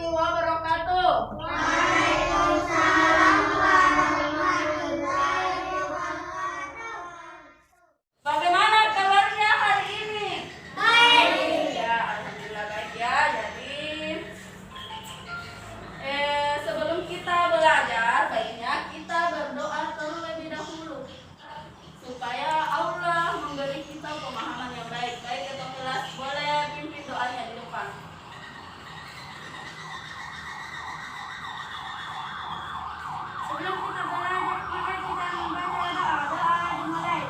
warahmatullahi wabarakatuh. Waalaikumsalam warahmatullahi wabarakatuh. Bagaimana kabarnya hari ini? Baik. Ya, alhamdulillah baik ya. Jadi sebelum kita belajar, baiknya kita berdoa terlebih dahulu supaya Allah memberi kita pemahaman yang baik. Baik atau kelas, boleh pimpin doanya di depan. Sebelum kita belajar, mari kita membaca doa dimulai.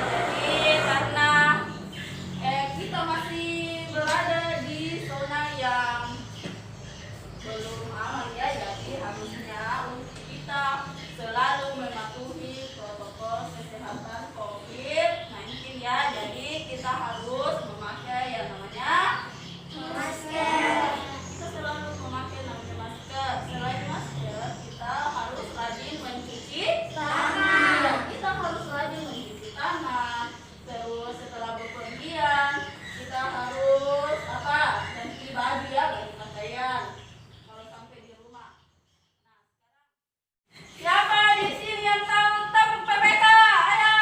Jadi karena kita masih berada di zona yang belum aman ya, jadi harusnya untuk kita selalu mematuhi protokol kesehatan COVID-19 ya. Jadi kita harus memakai yang namanya masker. Kita selalu memakai namanya masker. Selain masker, kita harus rajin mencuci tangan. Ya, kita harus rajin mencuci tangan. Terus setelah bepergian, kita harus ganti baju ya, ganti pakaian kalau sampai di rumah. Nah, sekarang siapa di sini yang tahu tepuk PPK? Ayo.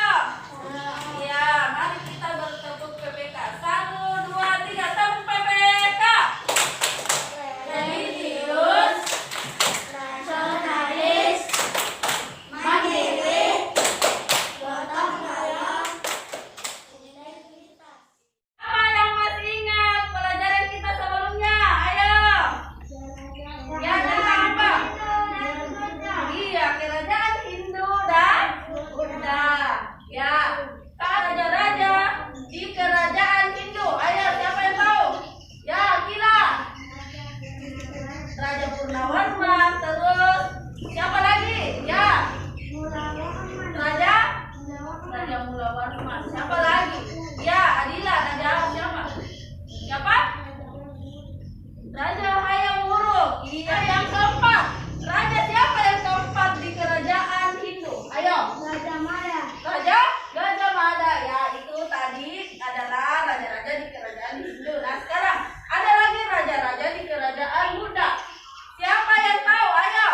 Iya, mari kita bertepuk PPK. 1, 2, 3, tepuk PPK. Religius, Nasionalis, mandiri, gotong royong, integritas. apa yang masih ingat pelajaran kita sebelumnya? Ayo. Ya, tentang apa? Iya, kerajaan Hindu dan Buddha. Ya, raja-raja di kerajaan Hindu. Ayo, siapa yang tahu? Ya, Kila. Raja Purnawarman. Terus siapa lagi? Ya, Raja Mulawarman. Siapa lagi? Ya, Adila. Raja siapa? Siapa? Raja Hayam Wuruk. Iya, yang keempat. Raja siapa yang keempat di kerajaan Hindu? Ayo. Raja Gajah Mada. Ya, itu tadi adalah raja-raja di kerajaan Hindu. Nah, sekarang ada lagi raja-raja di kerajaan Buddha. Siapa yang tahu? Ayo.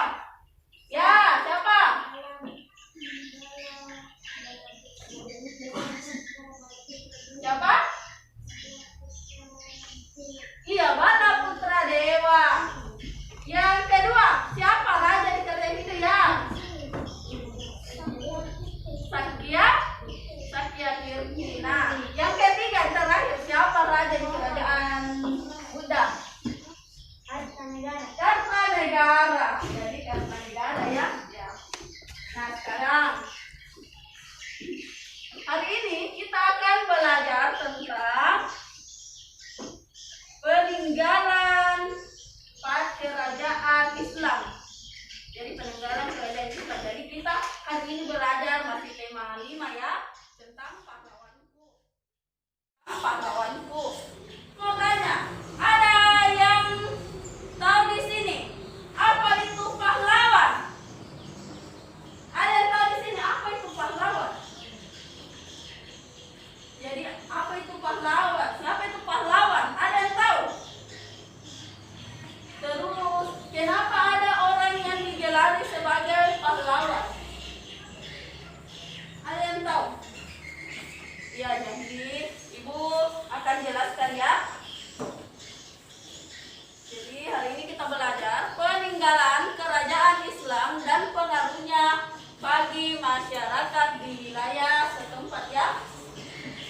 Ya, siapa? Siapa? Iya, Bala Putra Dewa. Yang kedua, siapa raja di kerajaan Hindu ya? Sakya Kirti. Nah, yang ketiga terakhir, siapa raja di kerajaan Buddha? Kartanegara. Jadi Kartanegara ya. Nah, sekarang hari ini kita akan belajar tentang peninggalan kerajaan Islam. Jadi peninggalan kerajaan Islam. Jadi kita hari ini belajar masih tema 5 ya, tentang pahlawanku. Pahlawanku. Mau tanya, ada yang tahu di sini apa itu pahlawan? Ada yang tahu di sini apa itu pahlawan? Jadi apa itu pahlawan? Siapa itu pahlawan? Ada yang tahu? Terus kenapa ada orang yang digelari sebagai pahlawan? Ada yang tahu? Ya, jadi Ibu akan jelaskan ya. Jadi hari ini kita belajar peninggalan kerajaan Islam dan pengaruhnya bagi masyarakat di wilayah setempat ya.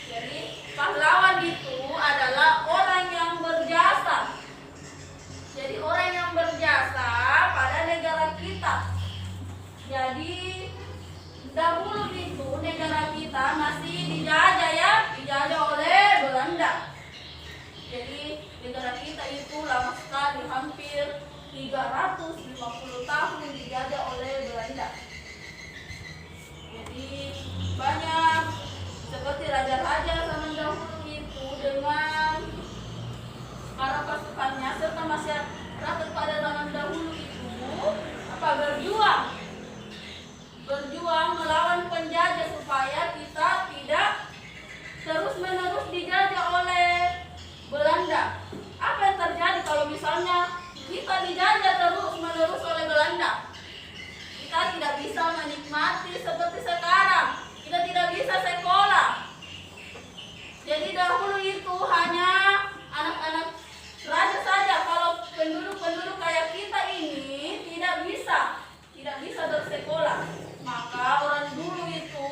Jadi pahlawan itu adalah orang yang berjasa. Jadi orang yang berjasa pada negara kita. Jadi dahulu itu negara kita masih dijajah ya, dijajah oleh 350 tahun dijajah oleh Belanda. Jadi banyak seperti raja-raja zaman dahulu itu dengan para pasukannya serta masyarakat pada zaman dahulu itu berjuang melawan penjajah supaya kita tidak terus-menerus dijajah oleh Belanda. Apa yang terjadi kalau misalnya kita dijajah terus-menerus oleh Belanda? Kita tidak bisa menikmati seperti sekarang. Kita tidak bisa sekolah. Jadi dahulu itu hanya anak-anak raja saja. Kalau penduduk-penduduk kayak kita ini tidak bisa bersekolah. Maka orang dulu itu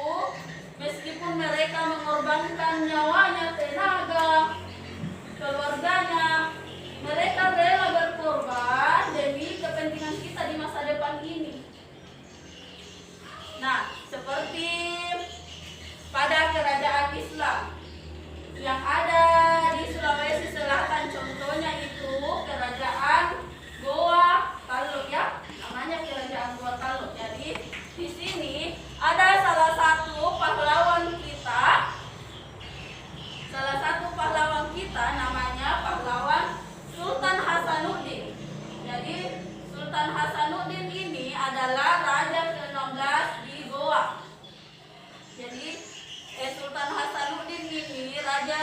meskipun mereka mengorbankan nyawanya, tenaga, keluarganya, mereka rela berkorban demi kepentingan kita di masa depan ini. Nah, seperti pada kerajaan Islam yang ada di Sulawesi Selatan, contohnya itu kerajaan Goa Taluk ya, namanya kerajaan Goa Taluk. Jadi di sini ada salah satu pahlawan kita, namanya pahlawan Sultan Hasanuddin. Jadi Sultan Hasanuddin ini adalah raja ke-16 di Goa. Jadi Sultan Hasanuddin ini raja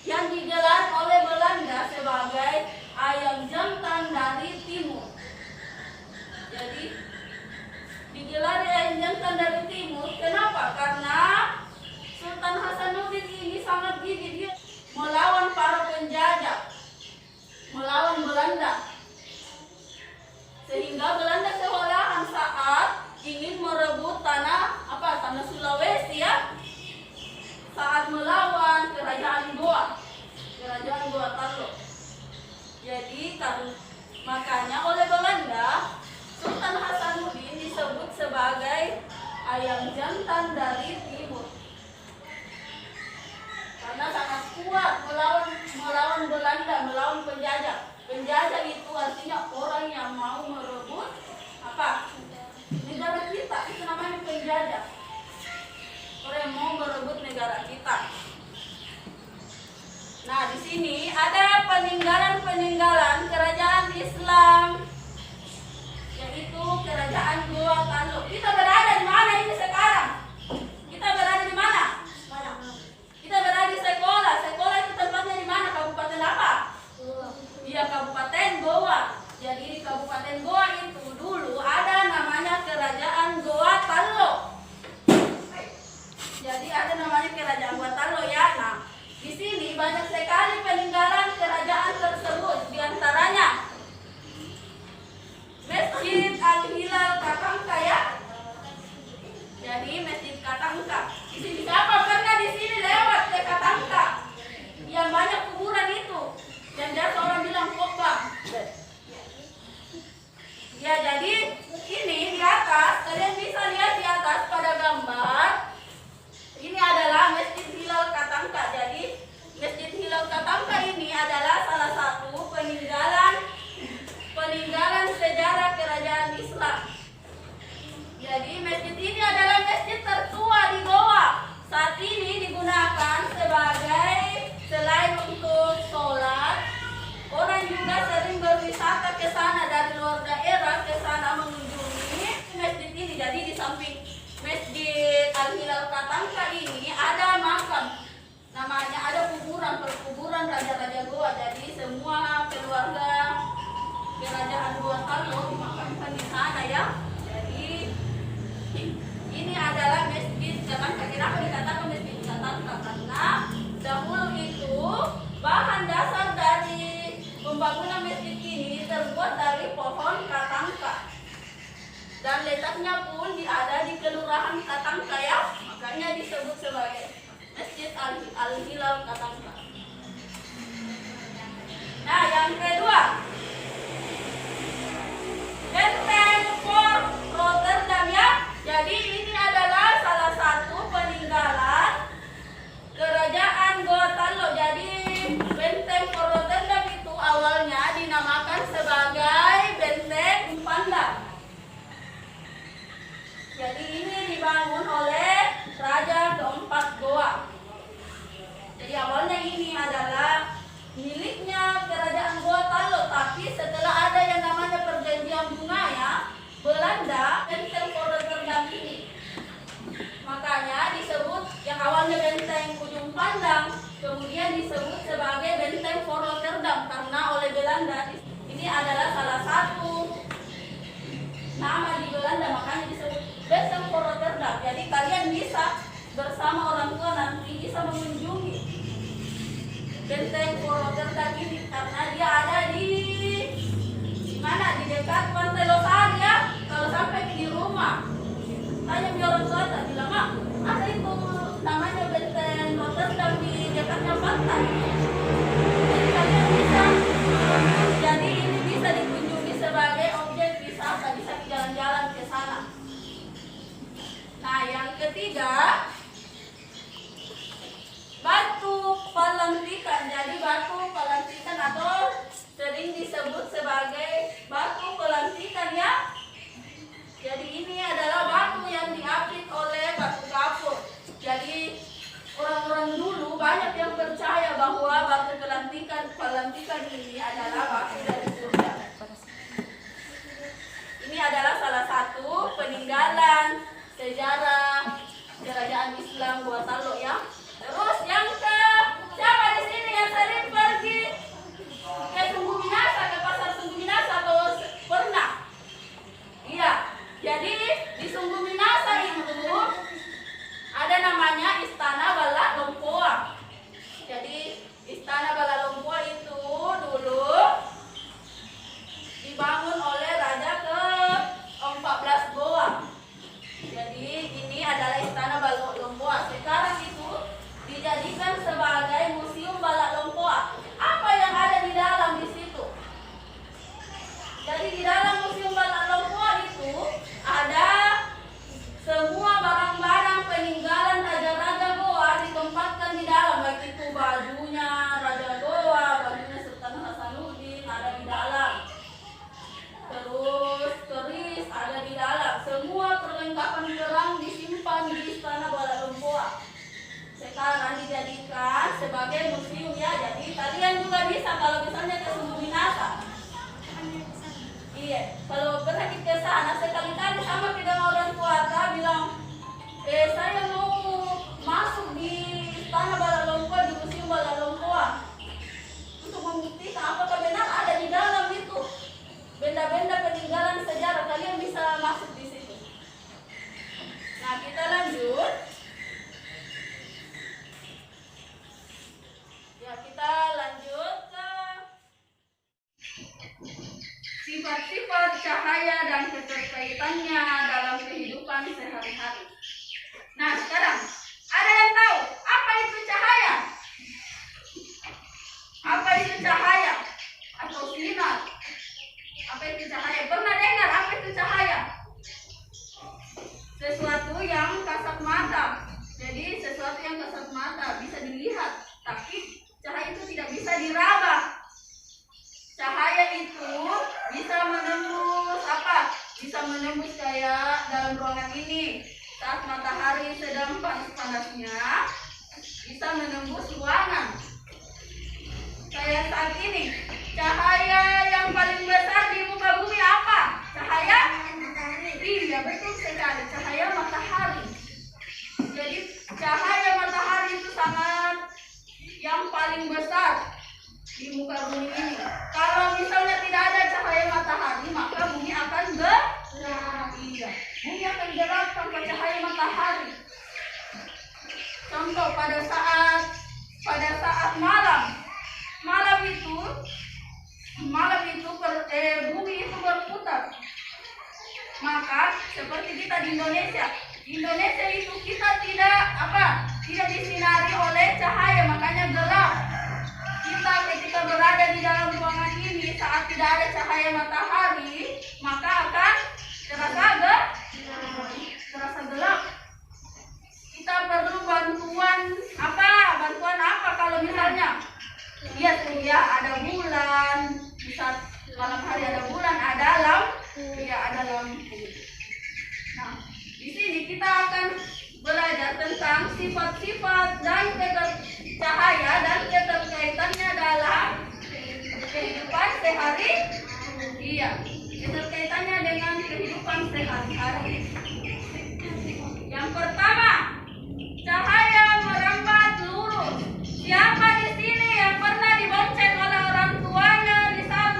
yang digelar oleh Belanda sebagai ayam jantan dari timur. Jadi digelar ayam jantan dari timur. Kenapa? Karena Sultan Hasanuddin ini sangat gigih, dia melawan para penjajah, melawan Belanda. Sehingga Belanda kewalahan saat ingin merebut tanah Sulawesi ya, saat melawan kerajaan Goa Taluk. Jadi makanya oleh Belanda Sultan Hasanuddin disebut sebagai ayam jantan dari timur, karena sangat kuat melawan Belanda, melawan penjajah. Penjajah itu artinya orang yang mau merebut negara kita, itu namanya penjajah. Orang yang mau merebut negara kita. Nah, di sini ada peninggalan kerajaan Islam, yaitu kerajaan Goa Taluk. Kita berada di mana ini sekarang? Kita berada di mana? Kita berada di sekolah. Sekolah itu tempatnya di mana? Kabupaten apa? Iya, Kabupaten Goa. Jadi di Kabupaten Goa itu dulu ada namanya kerajaan Goa Taluk. Jadi ada namanya kerajaan Goa Taluk ya. Nah, di sini banyak sekali peninggalan kerajaan tersebut. Di antaranya Masjid Al-Hilal Katangka ya. Jadi Masjid Katangka. Di sini siapa pernah di sini lewat ke Katangka? Yang banyak kuburan itu. Yang biasa orang bilang kobang. Ya, jadi ini di atas, kalian bisa lihat di atas pada gambar. Ini adalah Masjid Hilal Katangka. Jadi Masjid Hilal Katangka ini adalah salah satu peninggalan sejarah kerajaan Islam. Jadi masjid ini adalah masjid tertua di Goa. Saat ini digunakan sebagai, selain untuk sholat, orang juga sering berwisata ke sana dari luar daerah ke sana mengunjungi masjid ini. Jadi di samping Masjid Al-Hilal Katangka ini ada makam, namanya ada perkuburan raja-raja Goa. Jadi semua keluarga kerajaan Goa Taluk dimakamkan di sana ya. Jadi ini adalah Masjid Katangka. Kenapa dikatakan Masjid Katangka? Karena dahulu itu bahan dasar dari pembangunan masjid ini terbuat dari pohon katangka. Dan letaknya pun ada di Kelurahan Katangka ya. Makanya disebut sebagai Masjid Al-Hilal Katangka. Nah, yang kedua, Benteng Fort Rotterdam ya. Jadi ini adalah salah satu peninggalan kerajaan Goa Taluk. Jadi Benteng Fort Rotterdam itu awalnya dinamakan sebagai Belanda. Ini adalah salah satu nama di Belanda, makanya disebut Benteng Rotterdam. Jadi kalian bisa bersama orang tua nanti bisa mengunjungi Benteng Rotterdam ini karena dia ada di mana, di dekat Pantai Losari ya. Kalau sampai di rumah tanya orang tua, bilang ada itu namanya Benteng Rotterdam di dekatnya pantai. Jadi kalian bisa, jadi ini bisa dikunjungi sebagai objek wisata, bisa jalan-jalan ke sana. Nah, yang ketiga, batu pelantikan. Jadi batu pelantikan atau sering disebut sebagai batu pelantikan ya. Jadi ini adalah batu yang diapit oleh batu kapur. Jadi orang-orang dulu banyak yang percaya bahwa batu pelantikan ini adalah batu dari surga. Ini adalah salah satu peninggalan sejarah kerajaan Islam Gua Salo ya. Terus yang ke siapa di sini yang sering pergi ke Sungguh Minasa, ke pasar Sungguh Minasa atau pernah? Iya. Jadi di Sungguh Minasa itu ada namanya Istana Bala Lompoa. Jadi Istana Bala Lompoa itu dulu dibangun oleh Raja ke-14 Goa. Jadi ini adalah Istana Bala Lompoa. Sekarang itu dijadikan sebagai Museum Bala Lompoa. Apa yang ada di dalam di situ? Jadi di dalam Museum Bala Lompoa itu ada semua barang-barang peninggalan raja-raja Goa ditempatkan di dalam, baik itu bajunya Raja Goa, bajunya Sultan Hasanuddin ada di dalam. Terus keris ada di dalam. Semua perlengkapan perang disimpan di Istana Bala Lompoa. Sekarang dijadikan sebagai museum ya. Jadi kalian juga bisa kalau misalnya ke Sungguh Minasa. Iya, kalau pernah kita ke sana sekali-kali sama dengan orang tua bilang, saya mau masuk di Istana Bala Lompoa, di Museum Bala Lompoa untuk membuktikan apakah benar ada di dalam itu benda-benda peninggalan sejarah. Kalian bisa masuk di situ. Nah, kita lanjut. Ya, kita lanjut ke sifat-sifat cahaya dan keterkaitannya dalam kehidupan sehari-hari. Nah, sekarang ada yang tahu apa itu cahaya? Apa itu cahaya atau sinar? Apa itu cahaya? Pernah dengar apa itu cahaya? Sesuatu yang kasat mata. Jadi sesuatu yang kasat mata bisa dilihat, tapi cahaya itu tidak bisa diraba. Cahaya itu bisa menembus apa? Bisa menembus kayak dalam ruangan ini. Saat matahari sedang panas-panasnya, bisa menembus ruangan. Kayak saat ini, cahaya yang paling besar di muka bumi apa? Cahaya matahari. Iya, betul sekali. Cahaya matahari. Jadi cahaya matahari itu sangat yang paling besar di muka bumi ini. Kalau misalnya tidak ada cahaya matahari, maka bumi akan gelap. Iya, bumi akan gelap tanpa cahaya matahari. Contoh pada saat malam itu bumi itu berputar. Maka seperti kita di Indonesia itu kita tidak disinari oleh cahaya, makanya gelap. Kita ketika berada di dalam ruangan ini saat tidak ada cahaya matahari, maka akan terasa gelap. Kita perlu bantuan apa kalau misalnya ada bulan, di saat malam hari ada bulan, ada lampu. Nah, di sini kita akan belajar tentang sifat-sifat dan cahaya dan keterkaitannya dalam kehidupan sehari. Iya, keterkaitannya dengan kehidupan sehari-hari. Yang pertama, cahaya merambat lurus. Siapa di sini yang pernah dibonceng oleh orang tuanya di saat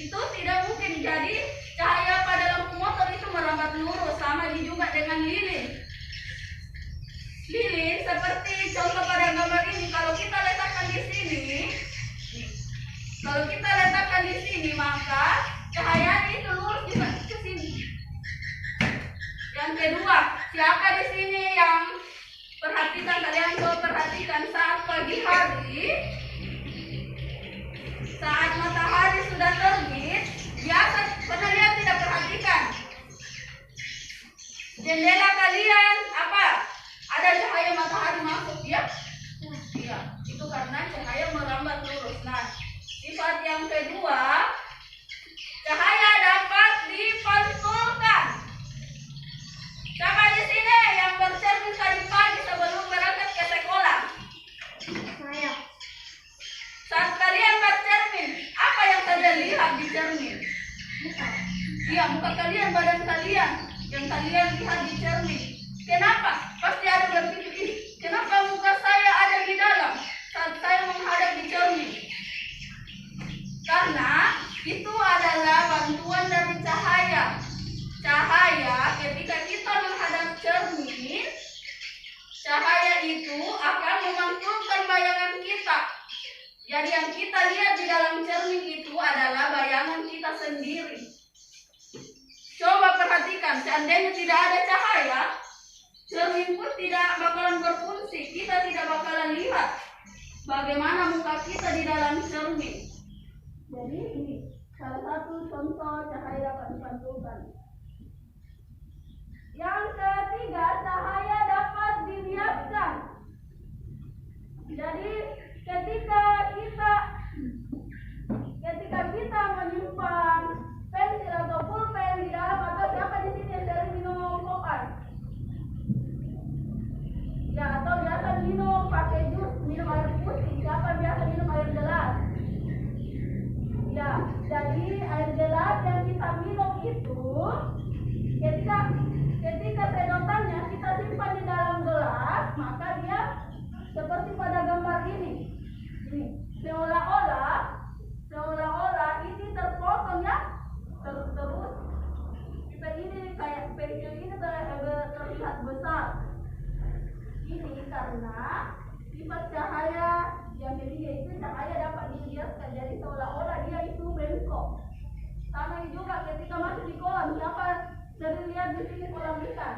itu tidak mungkin. Jadi cahaya pada lampu motor itu merambat lurus. Sama juga dengan lilin. Lilin seperti contoh pada gambar ini, kalau kita letakkan di sini, maka cahayanya itu lurus juga ke sini. Yang kedua, siapa di sini yang perhatikan, kalian coba perhatikan saat pagi hari, saat matahari sudah terbit, biasa pernah lihat tidak perhatikan jendela kalian apa? Ada cahaya matahari masuk ya? Iya, itu karena cahaya merambat lurus. Nah, sifat yang kedua, cahaya dapat dipantulkan. Siapa di sini yang bercermin tadi pagi sebelum berangkat ke sekolah? Saya. Saat kalian bercermin, apa yang kalian lihat di cermin? Iya, muka kalian, badan kalian yang kalian lihat di cermin. Kenapa? Pasti ada berpikir, kenapa muka saya ada di dalam saat saya menghadap di cermin? Karena itu adalah bantuan dari cahaya. Cahaya ketika kita menghadap cermin, cahaya itu akan memantulkan bayangan kita. Jadi yang kita lihat di dalam cermin itu adalah bayangan kita sendiri. Coba perhatikan, seandainya tidak ada cahaya, cermin pun tidak bakalan berfungsi. Kita tidak bakalan lihat bagaimana muka kita di dalam cermin. Jadi ini salah satu contoh cahaya dapat dipantulkan. Yang ketiga, cahaya dapat dibiaskan. Jadi ketika kita menyimpan pensil atau pulpen di dalam, atau siapa di sini yang sering minum kopi? Ya, atau biasa minum pakai jus, minum air putih. Siapa biasa minum air gelas? Ya, jadi air gelas yang kita minum itu ketika sedotannya kita simpan di dalam gelas, maka dia seperti pada gambar ini. Ini seolah-olah ini terpotong ya, terus kita ini kayak pensil ini terlihat besar. Ini karena sifat cahaya yang ketiga itu, cahaya dapat dibiaskan. Jadi seolah-olah dia itu bengkok. Sama juga ketika masuk di kolam, siapa sering lihat di sini kolam ikan?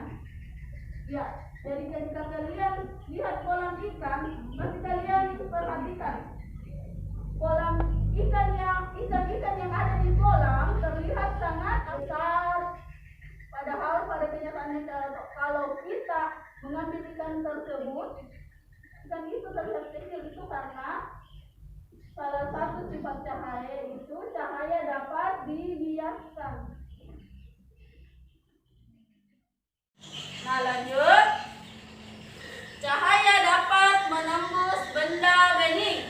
Ya, jadi ketika kalian lihat kolam ikan, pasti kalian itu perhatikan kolam ikan yang ada di kolam terlihat sangat besar. Padahal pada kenyataannya kalau kita mengambil ikan tersebut, ikan itu terlihat kecil. Itu karena salah satu sifat cahaya itu, cahaya dapat dibiaskan. Nah, lanjut. Cahaya dapat menembus benda bening.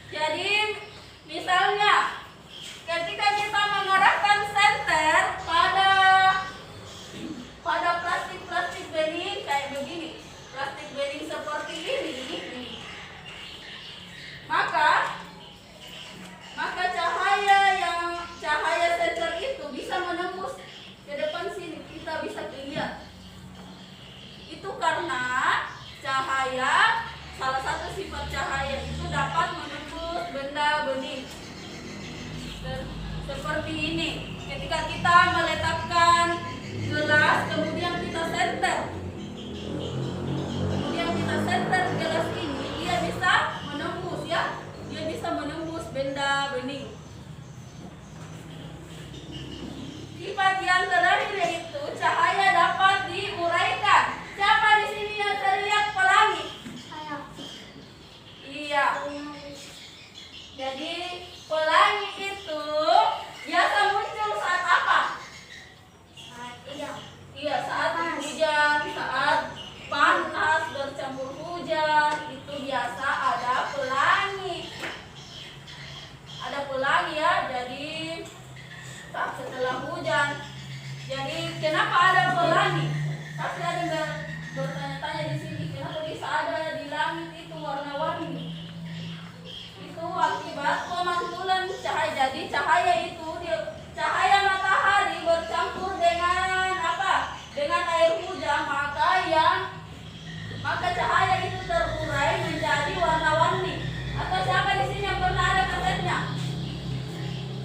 Jadi misalnya ketika kita mengarahkan senter pada plastik bening kayak begini, plastik bening seperti ini, maka cahaya senter itu bisa menembus ke depan sini, kita bisa lihat. Itu karena cahaya, salah satu sifat cahaya itu dapat menembus benda bening. Seperti ini, ketika kita meletakkan gelas, kemudian kita senter gelas ini, dia bisa menembus ya, dia bisa menembus benda bening. Sifat yang terakhir yaitu cahaya dapat diuraikan. Siapa di sini yang terlihat pelangi? Saya. Iya. Jadi pelangi itu biasa muncul saat apa? Iya, saat hujan, saat panas bercampur hujan, itu biasa ada pelangi. Ada pelangi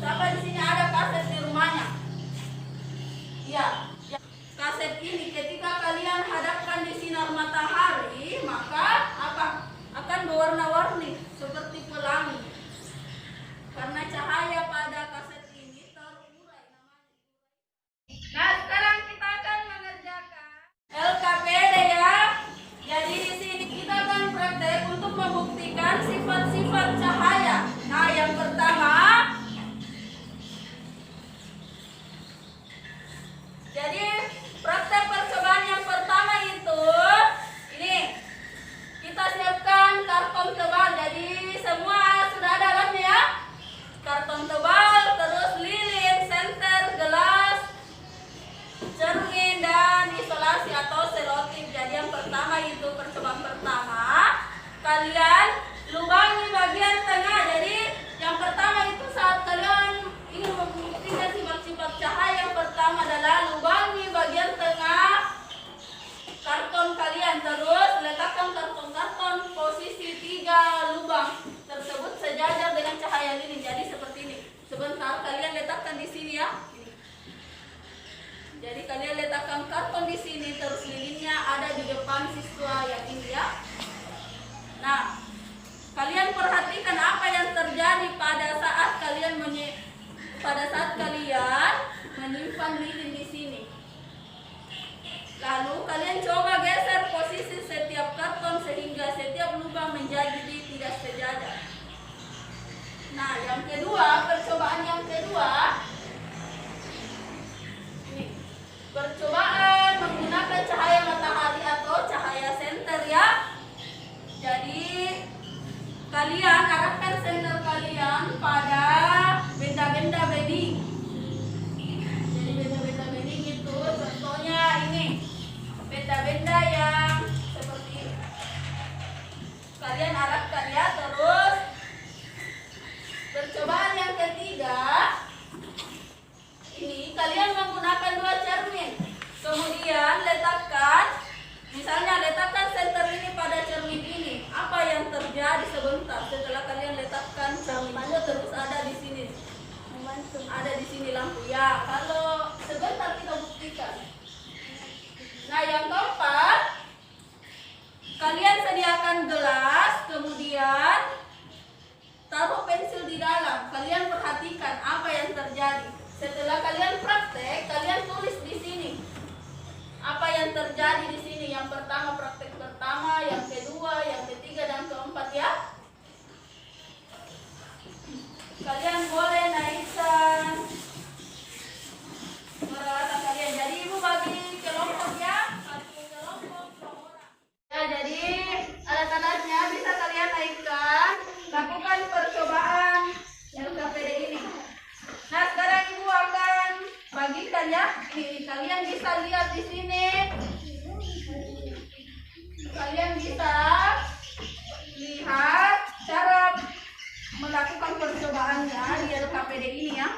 Siapa di sini ada kaset di rumahnya? Iya. Ya. Kaset ini ketika kalian hadapkan di sinar matahari, maka apa? Akan berwarna-warni seperti pelangi. Karena cahaya pada kaset ini terurai namanya. Nah, sekarang kita akan mengerjakan LKPD ya. Jadi di sini kita akan praktek untuk membuktikan sifat-sifat cahaya. Nah, yang pertama, jadi praktek percobaan yang pertama itu ini kita siapkan karton tebal. Jadi semua sudah ada alatnya ya. Karton tebal, terus lilin, senter, gelas, cermin dan isolasi atau selotip. Jadi yang pertama itu percobaan pertama, kalian lubangi bagian tengah. Jadi yang pertama itu saat kalian ingin membuktikan sifat-sifat cahaya, yang pertama adalah lubangi bagian tengah karton kalian. Terus letakkan karton-karton posisi 3 lubang tersebut sejajar dengan cahaya lilin. Jadi seperti ini. Sebentar kalian letakkan di sini ya. Ini. Jadi kalian letakkan karton di sini, terus lilinnya ada di depan siswa yang ini ya. Nah, kalian perhatikan apa yang terjadi pada saat kalian menyimpan lilin di sini. Lalu kalian coba geser posisi setiap karton sehingga setiap lubang menjadi tidak sejajar. Nah, yang kedua, percobaan yang kedua, ini percobaan menggunakan cahaya matahari atau cahaya senter ya. Jadi kalian arahkan senter kalian pada benda-benda bedding. Jadi benda-benda bedding itu contohnya ini benda-benda yang seperti ini. Kalian arahkan ya. Terus percobaan yang ketiga, ini kalian menggunakan 2 cermin. Kemudian letakkan senter ini pada cermin ini. Apa yang terjadi sebentar setelah kalian letakkan cerminnya, terus ada di sini. Ada di sini lampu ya. Kalau sebentar kita buktikan. Nah, yang keempat, kalian sediakan gelas, kemudian taruh pensil di dalam. Kalian perhatikan apa yang terjadi. Setelah kalian praktek, kalian tulis di sini apa yang terjadi di sini. Yang pertama, praktek pertama, yang kedua, yang ketiga, dan keempat ya. Kalian boleh naikkan peralatan kalian. Jadi ibu bagi kelompok ya, 1 kelompok 2 orang. Ya, jadi alat-alatnya bisa kalian naikkan. Lakukan percobaan LKPD ini. Nah, sekarang ibu akan bagikan ya. Ini kalian bisa lihat di sini. Kalian bisa lihat cara melakukan percobaannya di LKPD ini ya.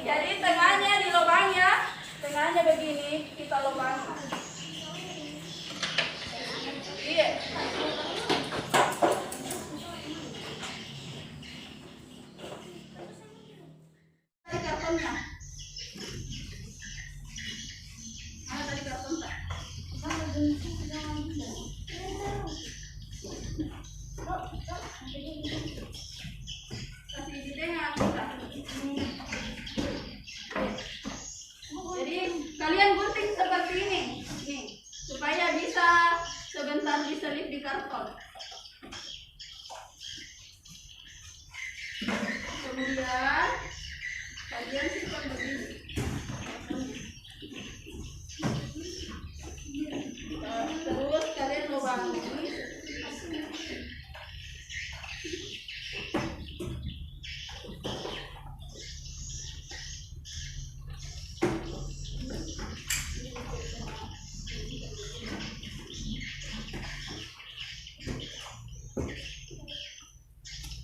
Jadi tengahnya dilobang ya. Tengahnya begini kita lubang. Iya. Tadi kartonnya. Mana tadi karton tak? Kasih di tengah kita. Jadi kalian gunting seperti ini, nih, supaya bisa sebentar diselip di karton. Kemudian kalian simpan begini. Terus kalian lubangi.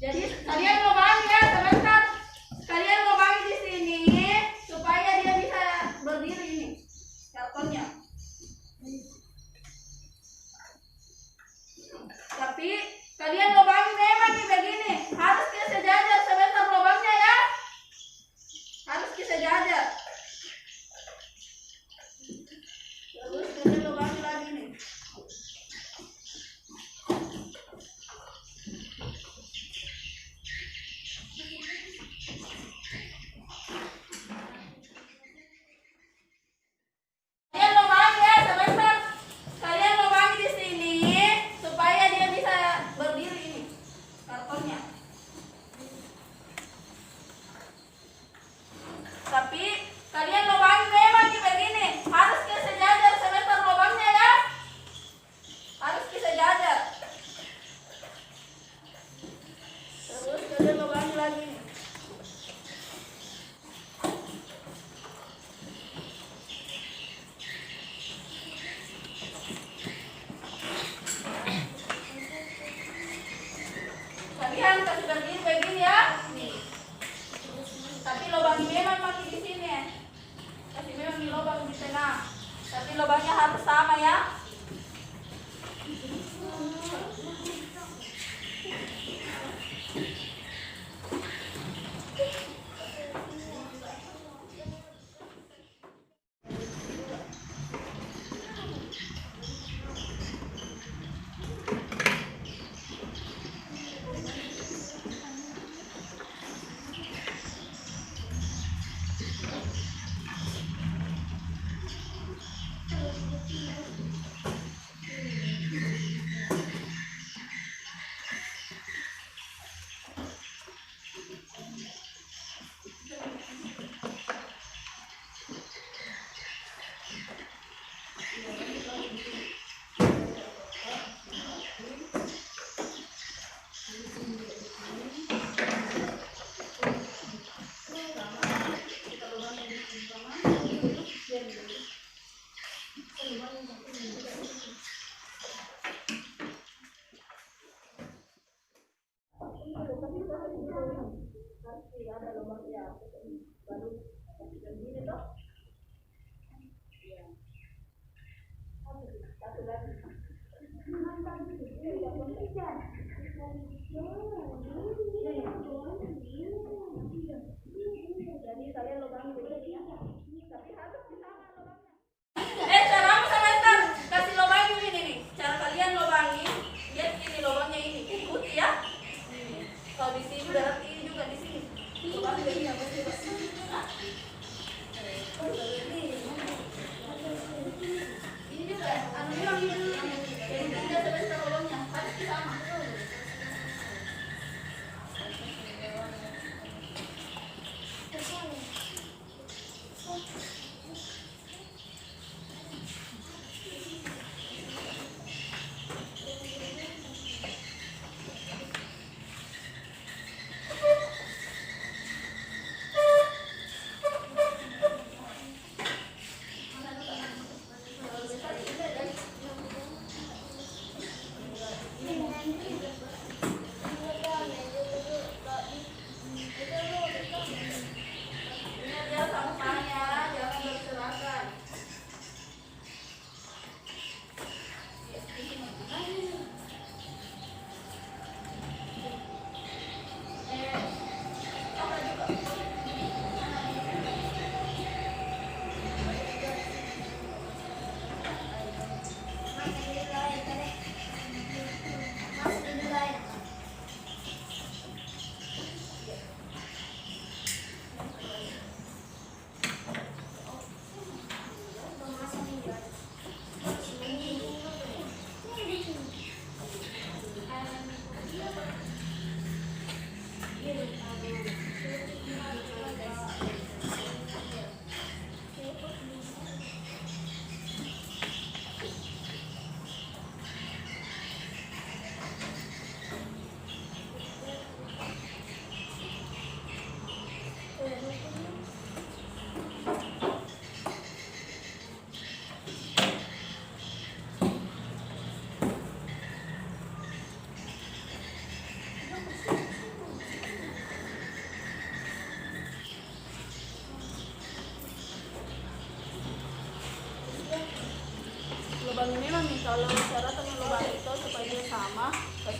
Jadi kalian lubangi ya, sebentar. Kalian lubangi di sini supaya dia bisa berdiri ini kartonnya. Tapi kalian lubangi memang nih begini, harus ke sejajar sebentar lubangnya ya. Harus ke sejajar. Terus kalian lubangi lagi nih. Kalian lubangi ya sebentar. Kalian lubangi di sini supaya dia bisa berdiri ini kartonnya. Tapi kalian lubangi memang nih begini, harus ke sejajar sebentar lubangnya ya. Harus ke sejajar. Terus kalian lubangi lagi nih. Kalian kasih berdiri begini ya. Nih. Tapi lubangnya memang masih di sini. Kasih memang di lubang di tengah. Tapi lubangnya harus sama ya. Caramu sebentar. Kasih lubangi ini nih. Cara kalian lubangi. Lihat ini lubangnya ini. Ikuti ya. Kalau di sini berarti ini juga di sini. Lubangi begini ya. Ini juga. Anu memang ini. Jadi tidak sebentar lubangnya. Harus sama.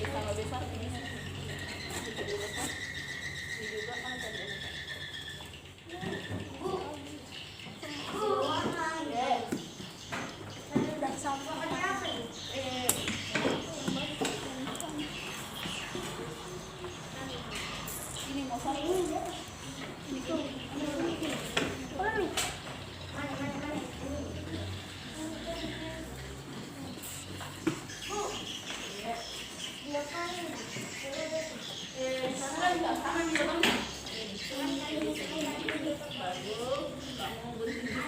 tambah besar ini dulu kan ini juga kan tadi Udah sampai apa nih? ini mau sampai sana juga sama juga kan bagus kamu bersih.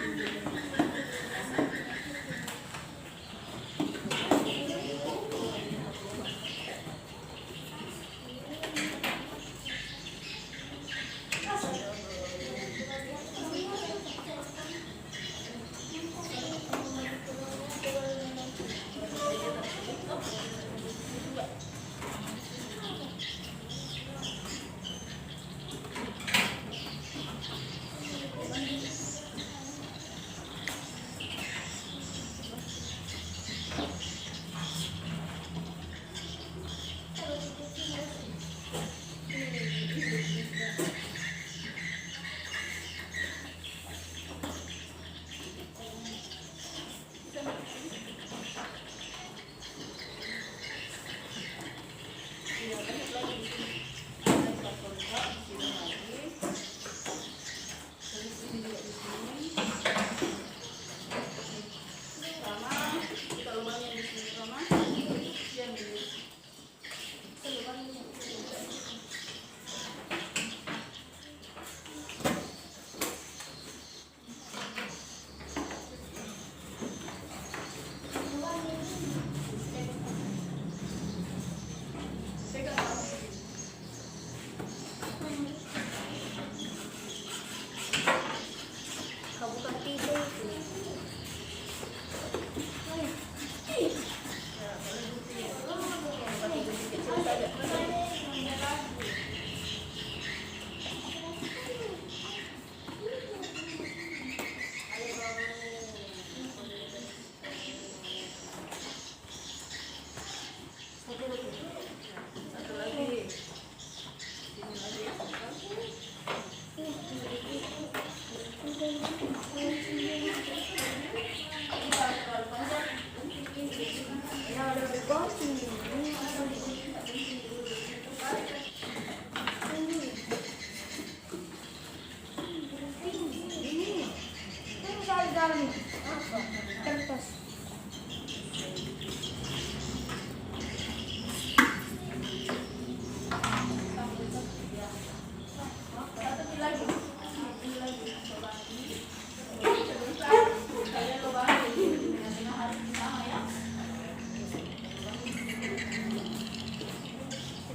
Kertas.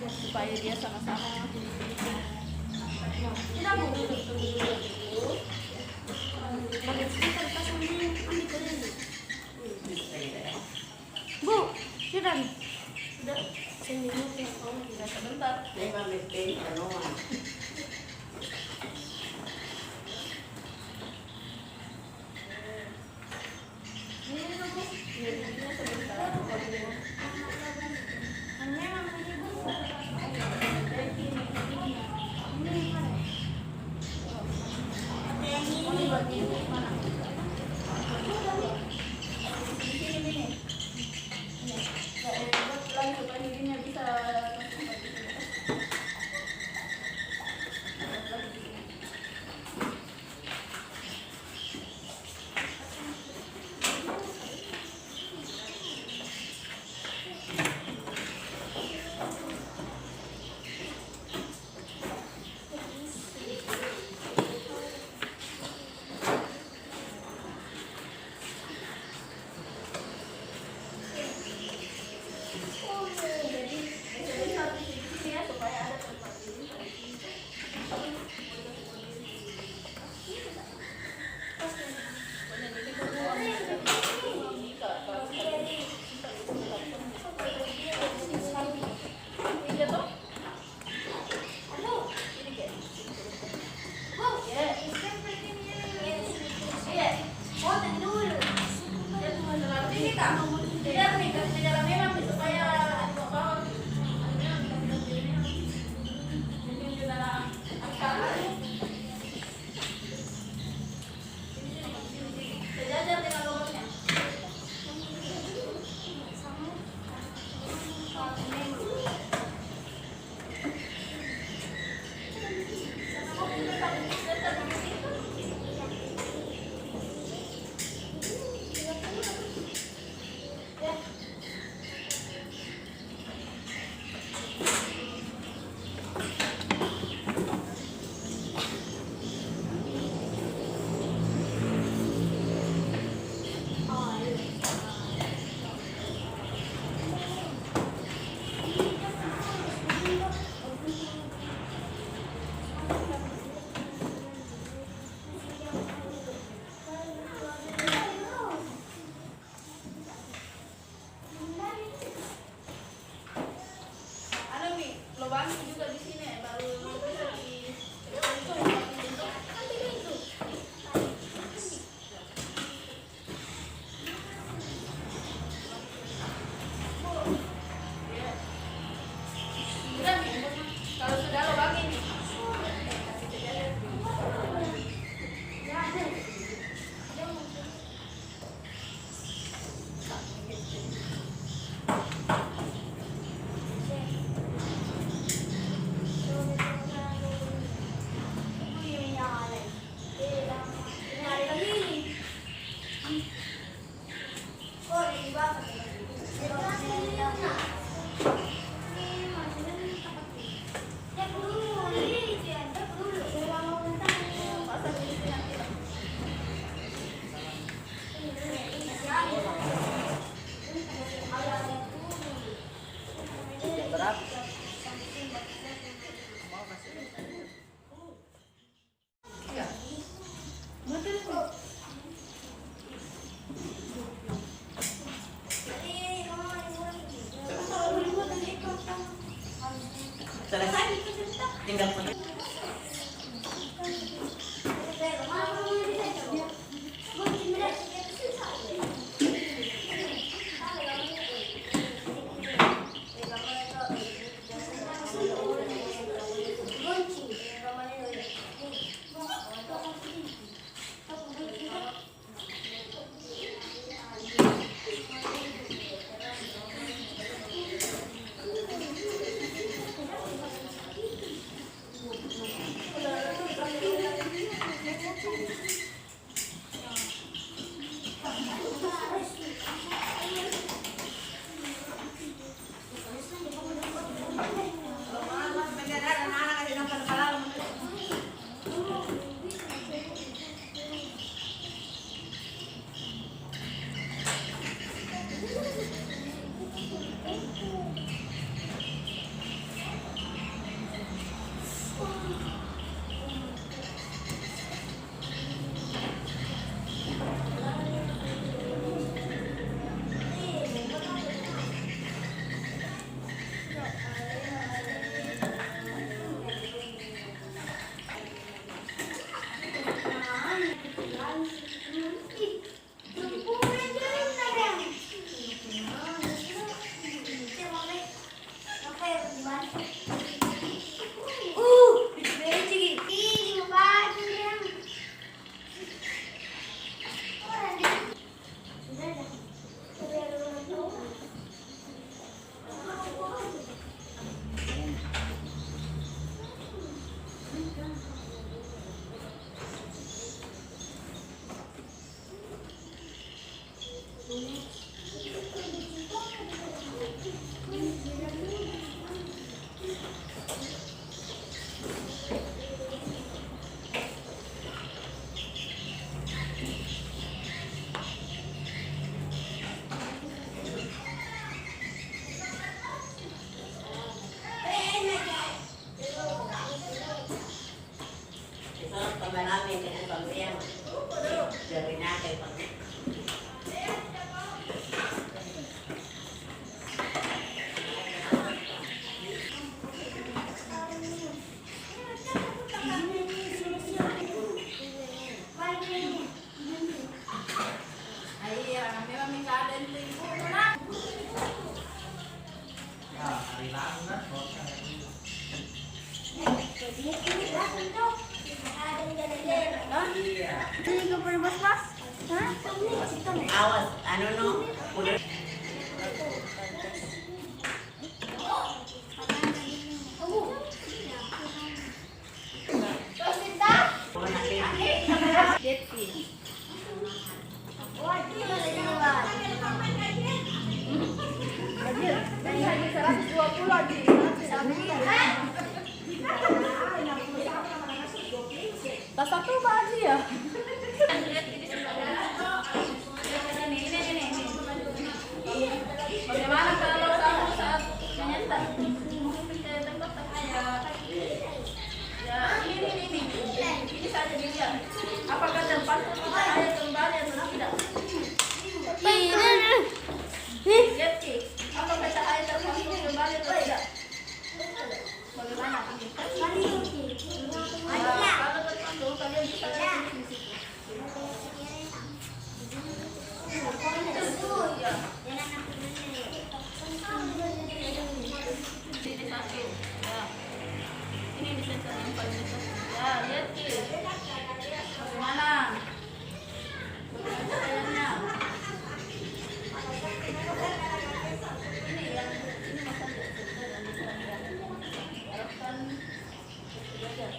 Supaya dia sama-sama Bu, sudah nih. udah sebentar. Kalau sudah lubangin. Selesai, tinggal namin dengan pamilya dari natin awas, ano no? Udah. Tas satu apa aja ya? Bagaimana kalau kamu saat menyetar? Ya, ini saja dilihat. Apakah tempat kita air kembali atau tidak? Lihat Ci, apakah cahaya terpantul kembali atau tidak? Bagaimana ini? Kalau terpantul kalian bisa lihat di situ. Ini sakit. Ya. Ini disensor yang paling dekat. Ya, lihat Ki. Bagaimana? Bagaimana caranya? Ini yang ini masang di sensor dan harapkan belajar.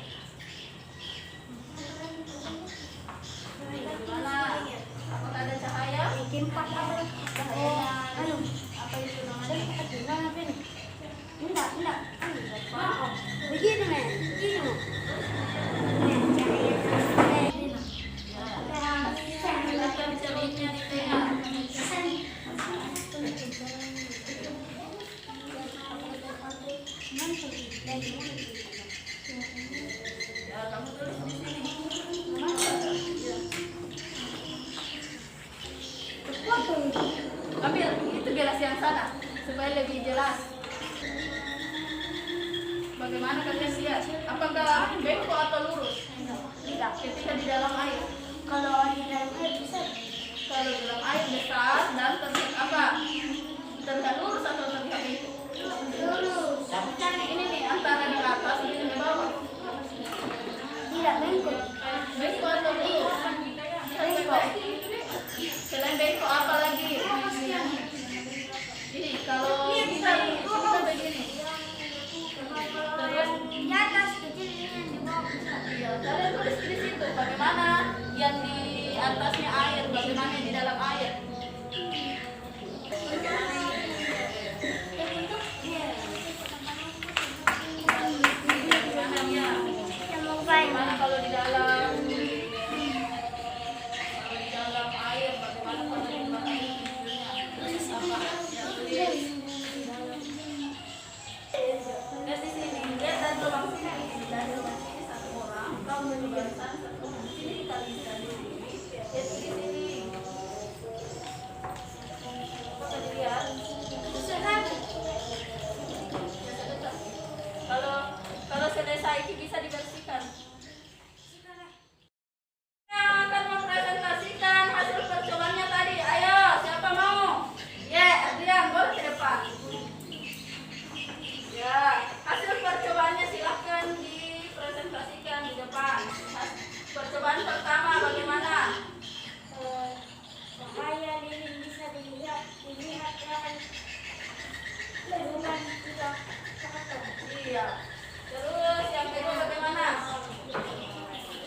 Bagaimana? Apakah ada cahaya? Bikin empat apa? Cahayanya Anu, apa itu namanya? Bilang apa ini? Enggak. Oh, begini men, begini men. Silakan cerminnya di tengah. Ya, kamu tulis di sini. Ambil itu gelas yang sana supaya lebih jelas. Bagaimana kalian lihat? Apakah bengkok atau lurus? Tidak. Ketika di dalam air. Kalau di dalam air bisa. Kalau di dalam air besar dan terlihat apa? Terlihat lurus atau terlihat bengkok? Lurus. Kamu cari Ini nih antara di atas ini di bawah. Tidak bengkok. Bengkok atau lurus? Bengkok. Selain bengkok apa lagi? Ini kalau kita begini. Terus Di atas kecil ini yang di bawah besar. ya, kalian tulis di situ bagaimana yang di atasnya air, bagaimana yang di dalam air. Bagaimana ya? Bagaimana kalau di dalam air, bagaimana kalau di luar air? Apa? Ya, tulis. Lihat di sini, lihat dari lubang sini, dari lubang sini satu orang, kau dari lubang sana satu orang. Di sini kali dari lihat di sini. Apa dilihat? Kalau selesai itu bisa dibersihkan. Yang akan mempresentasikan hasil percobaannya tadi. Ayo, siapa mau? Ya, Adrian, boleh ke depan. Ya, hasil percobaannya silahkan dipresentasikan di depan. Percobaan pertama bagaimana? Cahaya lilin bisa dilihat dari lubang tidak tertutup. Iya. Terus yang kedua bagaimana?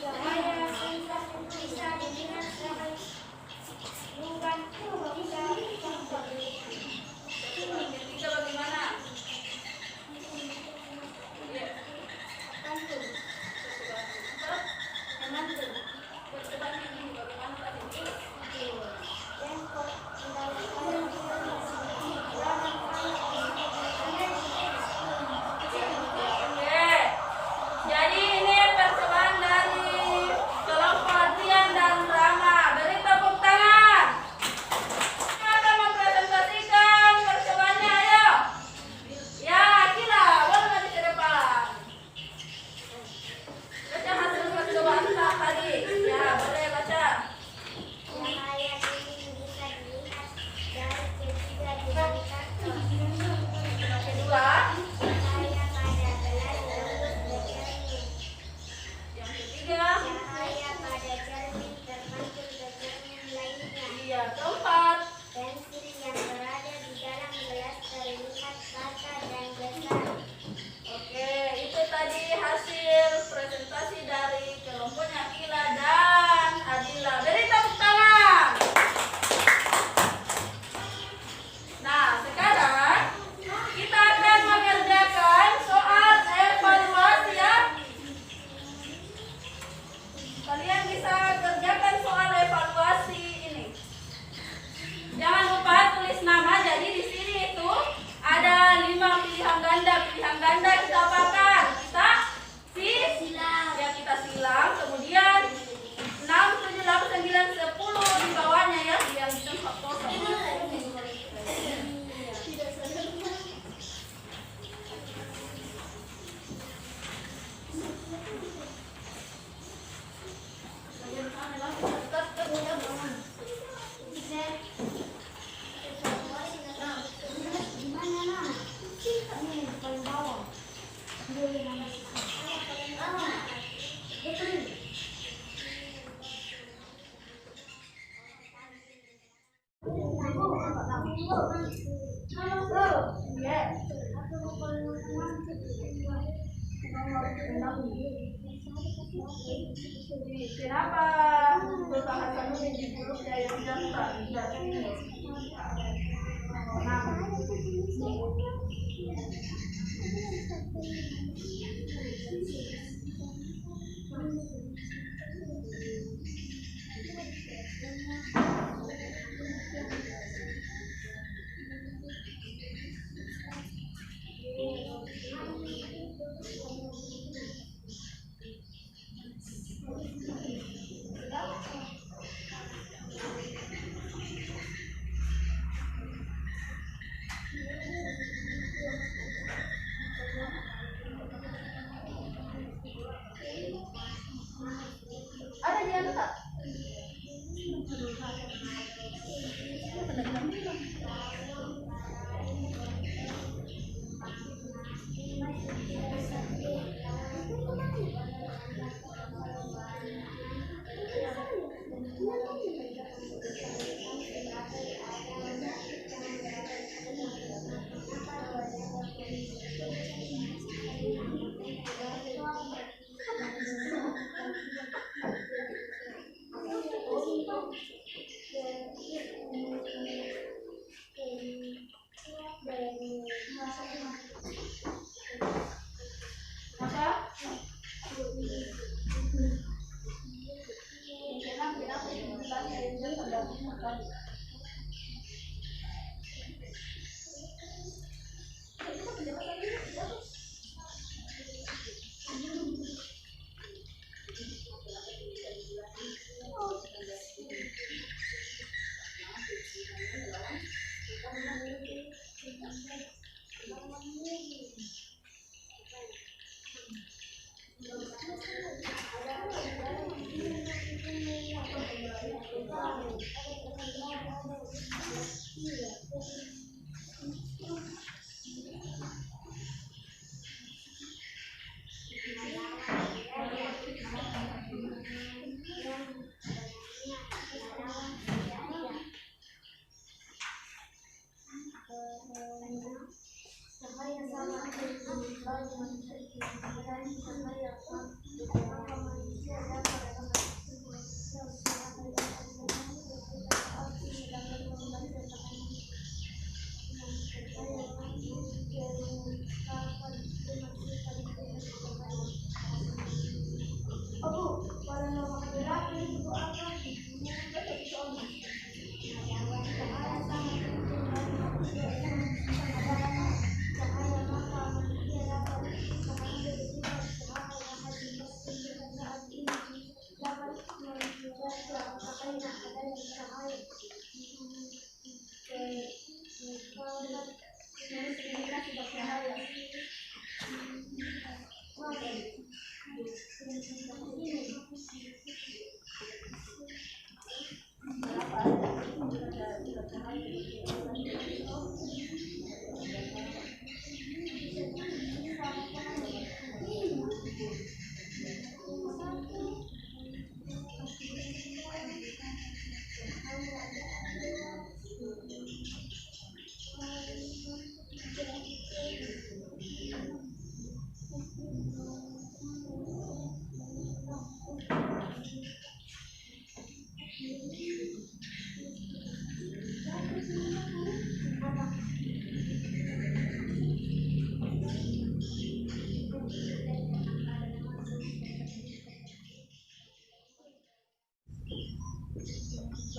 Cahaya sensor bisa dilihat dari lubang tidak tertutup. Yang ketiga bagaimana? Iya. Tentu, menentu. Percobaan ini bagaimana tadi? Bengkok tidak Oke. Jadi ini percobaan dari kelompok Adrian dan Rama. Beri tepuk tangan. Kita akan mempresentasikan percobaannya, ayo. Ya, Akila, boleh maju ke depan. Baca hasil percobaan tadi. Ya, boleh baca. Cahaya lilin bisa dilihat dari ketiga tingkat Kedua, cahaya pada gelas lembut bercermin. yang ketiga, Cahaya pada cermin terpantul ke cermin lainnya. iya, keempat. Pensil yang berada di dalam gelas terlihat basah dan besar. Oke, itu tadi hasil presentasi dari kelompoknya Akila dan Adila. Beri tepuk tangan. Nah, sekarang kita akan mengerjakan soal evaluasi ya. Kalian bisa kerjakan soal evaluasi ini. Jangan lupa tulis nama. Jadi di sini itu ada 5 pilihan ganda. Pilihan ganda kita apakan? Kita silang. Kemudian 6, 7, 8, 9, 10 di bawahnya ya, yang di tempat kosong. Di mana, Nak? Ini paling bawah. Boleh, Nak. Kenapa Sultan Hasanuddin dijuluk Yayan Jantan? Ada Jantan tak?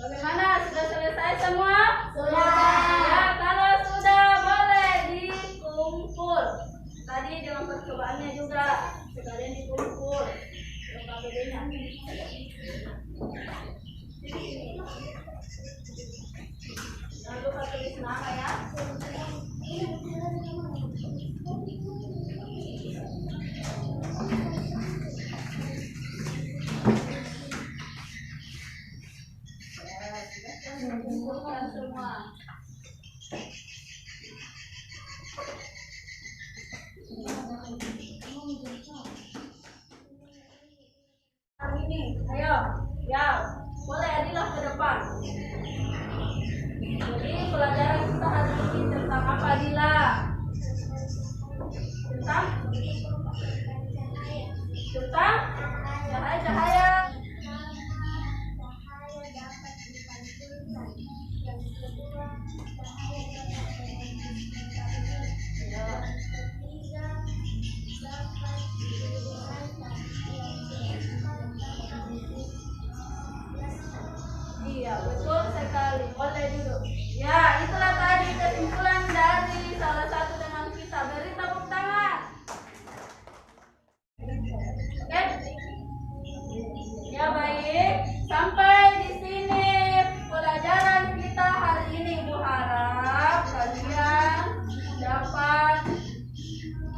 Bagaimana? Sudah selesai semua? Sudah. Ya, kalau sudah boleh dikumpul. Tadi dalam percobaannya juga sekalian dikumpul. Jangan lupa tulis nama ya. Kumpulkan semua. Ini, ayo, ya, boleh Adilah ke depan. Jadi pelajaran kita hari ini tentang apa Adila? Hai Cahaya. Iya, betul sekali. Boleh duduk. Ya, itulah tadi kesimpulan dari salah satu teman kita. Beri tepuk tangan. Oke? Ya, baik. Sampai di sini pelajaran kita hari ini. Ibu harap kalian dapat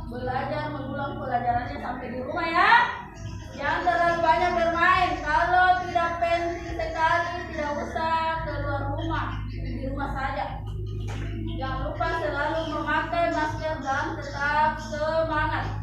belajar mengulang pelajarannya sampai di rumah ya. Jangan terlalu banyak bermain. Kalau tidak penting sekali, tidak usah keluar rumah, di rumah saja. Jangan lupa selalu memakai masker dan tetap semangat.